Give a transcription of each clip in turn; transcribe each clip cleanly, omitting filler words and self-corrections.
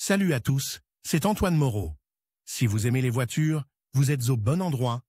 Salut à tous, c'est Antoine Moreau. Si vous aimez les voitures, vous êtes au bon endroit.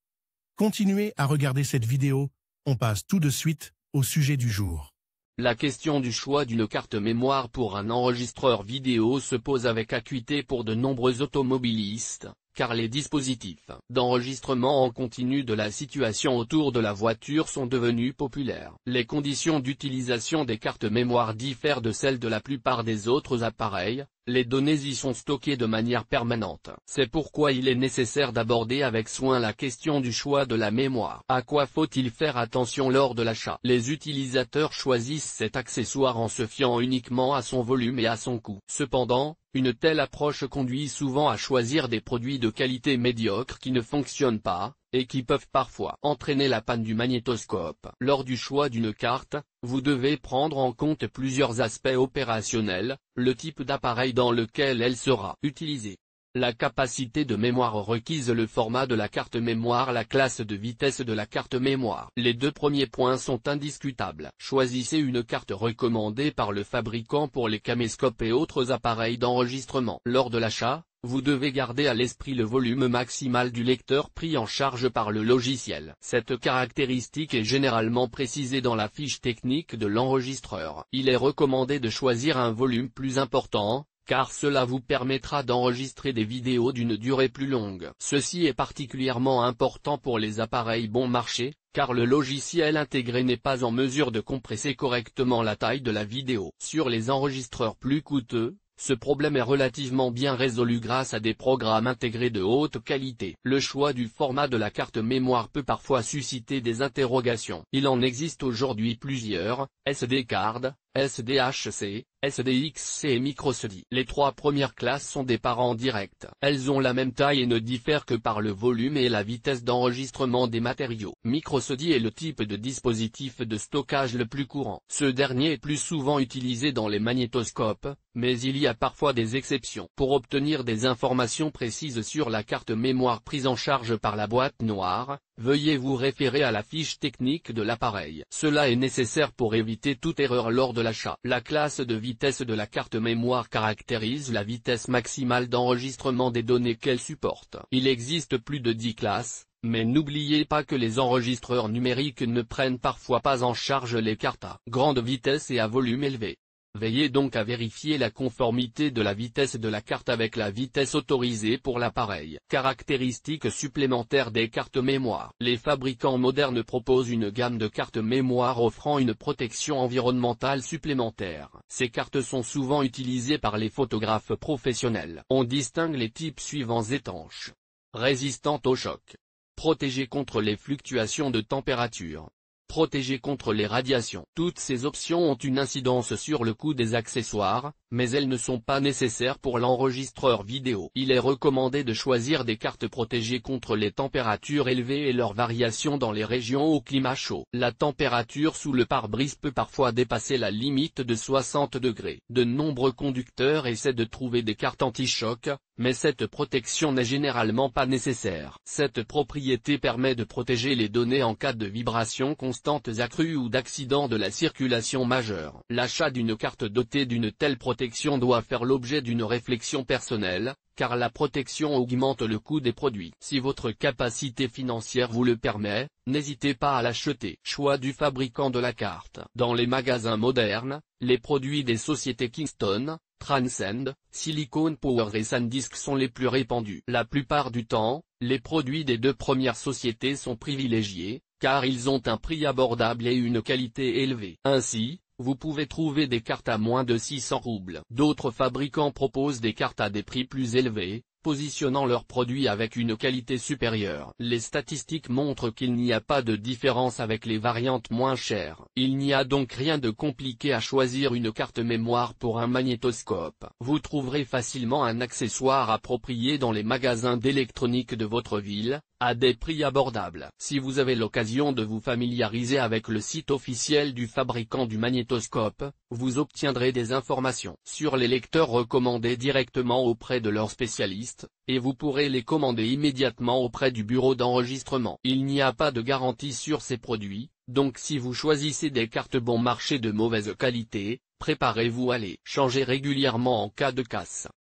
Continuez à regarder cette vidéo, on passe tout de suite au sujet du jour. La question du choix d'une carte mémoire pour un enregistreur vidéo se pose avec acuité pour de nombreux automobilistes, car les dispositifs d'enregistrement en continu de la situation autour de la voiture sont devenus populaires. Les conditions d'utilisation des cartes mémoire diffèrent de celles de la plupart des autres appareils, les données y sont stockées de manière permanente. C'est pourquoi il est nécessaire d'aborder avec soin la question du choix de la mémoire. À quoi faut-il faire attention lors de l'achat? Les utilisateurs choisissent cet accessoire en se fiant uniquement à son volume et à son coût. Cependant, une telle approche conduit souvent à choisir des produits de qualité médiocre qui ne fonctionnent pas, et qui peuvent parfois entraîner la panne du magnétoscope. Lors du choix d'une carte, vous devez prendre en compte plusieurs aspects opérationnels, le type d'appareil dans lequel elle sera utilisée, la capacité de mémoire requise, le format de la carte mémoire, la classe de vitesse de la carte mémoire. Les deux premiers points sont indiscutables. Choisissez une carte recommandée par le fabricant pour les caméscopes et autres appareils d'enregistrement. Lors de l'achat, vous devez garder à l'esprit le volume maximal du lecteur pris en charge par le logiciel. Cette caractéristique est généralement précisée dans la fiche technique de l'enregistreur. Il est recommandé de choisir un volume plus important, car cela vous permettra d'enregistrer des vidéos d'une durée plus longue. Ceci est particulièrement important pour les appareils bon marché, car le logiciel intégré n'est pas en mesure de compresser correctement la taille de la vidéo. Sur les enregistreurs plus coûteux, ce problème est relativement bien résolu grâce à des programmes intégrés de haute qualité. Le choix du format de la carte mémoire peut parfois susciter des interrogations. Il en existe aujourd'hui plusieurs: SD card, SDHC, SDXC et microSD. Les trois premières classes sont des parents directs. Elles ont la même taille et ne diffèrent que par le volume et la vitesse d'enregistrement des matériaux. MicroSD est le type de dispositif de stockage le plus courant. Ce dernier est plus souvent utilisé dans les magnétoscopes, mais il y a parfois des exceptions. Pour obtenir des informations précises sur la carte mémoire prise en charge par la boîte noire, veuillez vous référer à la fiche technique de l'appareil. Cela est nécessaire pour éviter toute erreur lors de l'achat. La classe de vitesse de la carte mémoire caractérise la vitesse maximale d'enregistrement des données qu'elle supporte. Il existe plus de 10 classes, mais n'oubliez pas que les enregistreurs numériques ne prennent parfois pas en charge les cartes à grande vitesse et à volume élevé. Veillez donc à vérifier la conformité de la vitesse de la carte avec la vitesse autorisée pour l'appareil. Caractéristiques supplémentaires des cartes mémoire. Les fabricants modernes proposent une gamme de cartes mémoire offrant une protection environnementale supplémentaire. Ces cartes sont souvent utilisées par les photographes professionnels. On distingue les types suivants: étanches, résistantes au choc, protégées contre les fluctuations de température, protégées contre les radiations. Toutes ces options ont une incidence sur le coût des accessoires, mais elles ne sont pas nécessaires pour l'enregistreur vidéo. Il est recommandé de choisir des cartes protégées contre les températures élevées et leurs variations dans les régions au climat chaud. La température sous le pare-brise peut parfois dépasser la limite de 60 degrés. De nombreux conducteurs essaient de trouver des cartes anti-choc, mais cette protection n'est généralement pas nécessaire. Cette propriété permet de protéger les données en cas de vibrations constantes accrues ou d'accidents de la circulation majeure. L'achat d'une carte dotée d'une telle protection doit faire l'objet d'une réflexion personnelle, car la protection augmente le coût des produits. Si votre capacité financière vous le permet, n'hésitez pas à l'acheter. Choix du fabricant de la carte. Dans les magasins modernes, les produits des sociétés Kingston, Transcend, Silicon Power et SanDisk sont les plus répandus. La plupart du temps, les produits des deux premières sociétés sont privilégiés, car ils ont un prix abordable et une qualité élevée. Ainsi, vous pouvez trouver des cartes à moins de 600 roubles. D'autres fabricants proposent des cartes à des prix plus élevés, positionnant leurs produits avec une qualité supérieure. Les statistiques montrent qu'il n'y a pas de différence avec les variantes moins chères. Il n'y a donc rien de compliqué à choisir une carte mémoire pour un magnétoscope. Vous trouverez facilement un accessoire approprié dans les magasins d'électronique de votre ville, à des prix abordables. Si vous avez l'occasion de vous familiariser avec le site officiel du fabricant du magnétoscope, vous obtiendrez des informations sur les lecteurs recommandés directement auprès de leurs spécialistes, et vous pourrez les commander immédiatement auprès du bureau d'enregistrement. Il n'y a pas de garantie sur ces produits, donc si vous choisissez des cartes bon marché de mauvaise qualité, préparez-vous à les changer régulièrement en cas de casse.